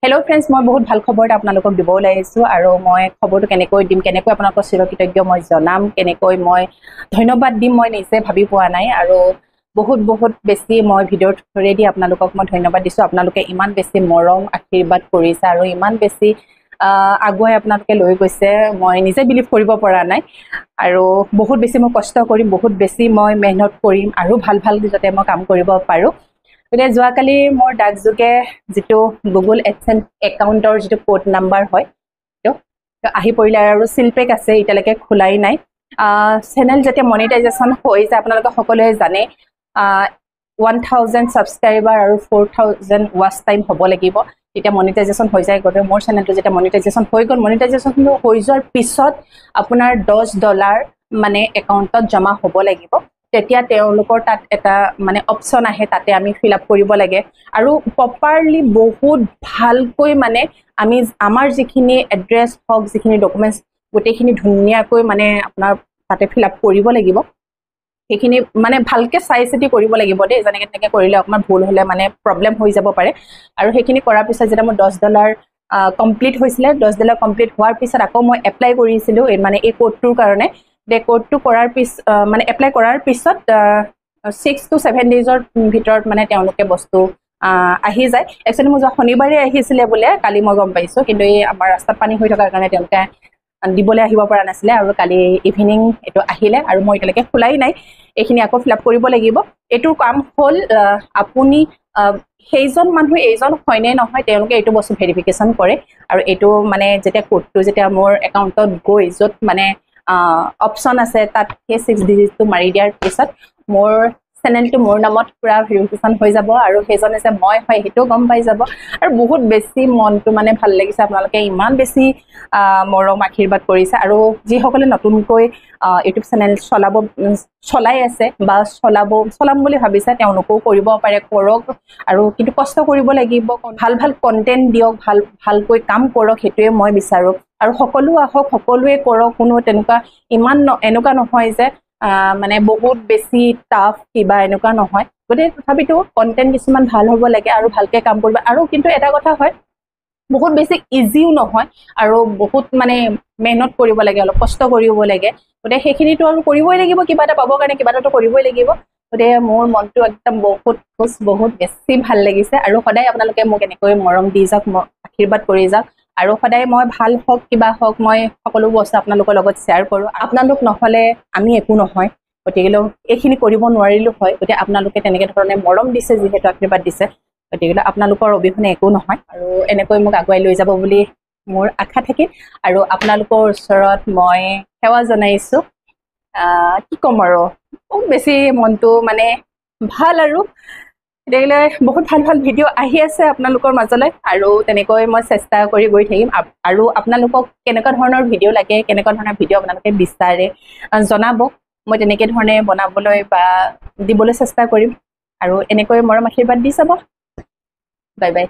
Hello' friends, মই বহুত ভাল খবৰ এটা আপোনালোকক দিব ওলাইছোঁ আৰু মই খবৰটো কেনেকৈ দিম, কেনেকৈ আপোনালোকৰ চিৰকৃতজ্ঞ মই জনাম, কেনেকৈ মই ধন্যবাদ দিম মই নিজে ভাবি পোৱা নাই। আৰু বহুত বেছি মই ভিডিঅ'ৰ থ্ৰুৱেদি আপোনালোকক মই ধন্যবাদ দিছোঁ। আপোনালোকে ইমান বেছি মৰম আশীৰ্বাদ কৰিছে আৰু ইমান বেছি আগুৱাই আপোনালোকে লৈ গৈছে, মই নিজে বিলিভ কৰিব পৰা নাই। আৰু বহুত বেছি মই কষ্ট কৰিম, বহুত বেছি মই মেহনত কৰিম আৰু ভাল যাতে মই কাম কৰিব পাৰোঁ। গতিকে যোৱাকালি মোৰ ডাকযোগে যিটো গুগল এডচেন্স একাউণ্টৰ যিটো কোড নাম্বাৰ হয় আহি পৰিলে আৰু চিলপেক আছে, এতিয়ালৈকে খোলাই নাই। চেনেল যেতিয়া মনিটাইজেশ্যন হৈ যায়, আপোনালোকে সকলোৱে জানে 1000 ছাবস্ক্ৰাইবাৰ আৰু 4000 ৱাচ টাইম হ'ব লাগিব, তেতিয়া মনিটাইজেশ্যন হৈ যায়। গতিকে মোৰ চেনেলটো যেতিয়া মনিটাইজেশ্যন হৈ গ'ল, মনিটাইজেশ্যন হৈ যোৱাৰ পিছত আপোনাৰ $10 মানে একাউণ্টত জমা হ'ব লাগিব। তেতিয়া তেওঁলোকৰ তাত এটা মানে অপশ্যন আহে, তাতে আমি ফিল আপ কৰিব লাগে আৰু প্ৰপাৰলি বহুত ভালকৈ মানে আমি আমাৰ যিখিনি এড্ৰেছ হওক, যিখিনি ডকুমেণ্টছ গোটেইখিনি ধুনীয়াকৈ মানে আপোনাৰ তাতে ফিল আপ কৰিব লাগিব। সেইখিনি মানে ভালকৈ চাই চিতি কৰিব লাগিব দেই, যেনেকৈ তেনেকৈ কৰিলে অকণমান ভুল হ'লে মানে প্ৰব্লেম হৈ যাব পাৰে। আৰু সেইখিনি কৰাৰ পিছত যেতিয়া মোৰ $10 কমপ্লিট হৈছিলে, $10 কমপ্লিট হোৱাৰ পিছত আকৌ মই এপ্লাই কৰিছিলোঁ মানে এই কোডটোৰ কাৰণে। কোডটো কৰাৰ মানে এপ্লাই কৰাৰ পিছত 6 to 7 ডেইজৰ ভিতৰত মানে তেওঁলোকে বস্তু আহি যায়। একচুৱেলি মোৰ যোৱা শনিবাৰে আহিছিলে বোলে, কালি মই গম পাইছোঁ, কিন্তু এই আমাৰ ৰাস্তাত পানী হৈ থকাৰ কাৰণে তেওঁলোকে দিবলৈ আহিব পৰা নাছিলে আৰু কালি ইভিনিং এইটো আহিলে আৰু মই এতিয়ালৈকে খোলাই নাই। এইখিনি আকৌ ফিল আপ কৰিব লাগিব। এইটোৰ কাম হ'ল আপুনি সেইজন মানুহ এইজন হয়নে নহয় তেওঁলোকে এইটো বস্তু ভেৰিফিকেশ্যন কৰে আৰু এইটো মানে যেতিয়া কোডটো যেতিয়া মোৰ একাউণ্টত গৈ য'ত মানে অপশ্যন আছে তাত সেই 6 ডিজিটটো মাৰি দিয়াৰ পিছত মোৰ চেনেলটো মোৰ নামত পূৰা ভেৰিফিকেশ্যন হৈ যাব আৰু সেইজনে যে মই হয় সেইটোও গম পাই যাব। আৰু বহুত বেছি মনটো মানে ভাল লাগিছে, আপোনালোকে ইমান বেছি মৰম আশীৰ্বাদ কৰিছে। আৰু যিসকলে নতুনকৈ ইউটিউব চেনেল চলাই আছে বা চলাম বুলি ভাবিছে, তেওঁলোকেও কৰিব পাৰে, কৰক। আৰু কিন্তু কষ্ট কৰিব লাগিব, ভাল কণ্টেণ্ট দিয়ক, ভালকৈ কাম কৰক, সেইটোৱে মই বিচাৰোঁ। আৰু সকলো আহক, সকলোৱে কৰক, কোনো তেনেকুৱা এনেকুৱা নহয় যে মানে বহুত বেছি টাফ কিবা, এনেকুৱা নহয়। গতিকে তথাপিতো কণ্টেণ্ট কিছুমান ভাল হ'ব লাগে আৰু ভালকৈ কাম কৰিব। আৰু কিন্তু এটা কথা হয়, বহুত বেছি ইজিও নহয় আৰু বহুত মানে মেহনত কৰিব লাগে, অলপ কষ্ট কৰিব লাগে। গতিকে সেইখিনিতো আৰু কৰিবই লাগিব, কিবা এটা পাবৰ কাৰণে কিবা এটাতো কৰিবই লাগিব। গতিকে মোৰ মনটো একদম বহুত বেছি ভাল লাগিছে। আৰু সদায় আপোনালোকে মোক এনেকৈ মৰম দি যাওক, আশীৰ্বাদ কৰি যাওক। আৰু সদায় মই ভাল হওক কিবা হওক, মই সকলো বস্তু আপোনালোকৰ লগত শ্বেয়াৰ কৰোঁ। আপোনালোক নহ'লে আমি একো নহয়, গতিকে এইখিনি কৰিব নোৱাৰিলোঁ হয়। গতিকে আপোনালোকে তেনেকৈ ধৰণে মৰম দিছে, যিহেতু আশীৰ্বাদ দিছে, গতিকে আপোনালোকৰ অবিহনে একো নহয়। আৰু এনেকৈ মোক আগুৱাই লৈ যাব বুলি মোৰ আশা থাকিল। আৰু আপোনালোকৰ ওচৰত মই সেৱা জনাইছোঁ। কি ক'ম আৰু, খুব বেছি মনটো মানে ভাল। আৰু গতিকে বহুত ভাল ভিডিঅ' আহি আছে আপোনালোকৰ মাজলৈ, আৰু তেনেকৈ মই চেষ্টা কৰি গৈ থাকিম। আৰু আপোনালোকক কেনেকুৱা ধৰণৰ ভিডিঅ' লাগে, কেনেকুৱা ধৰণৰ ভিডিঅ' আপোনালোকে বিচাৰে জনাব, মই তেনেকৈ ধৰণে বনাবলৈ বা দিবলৈ চেষ্টা কৰিম। আৰু এনেকৈ মৰম আশীৰ্বাদ দি যাব। Bye bye.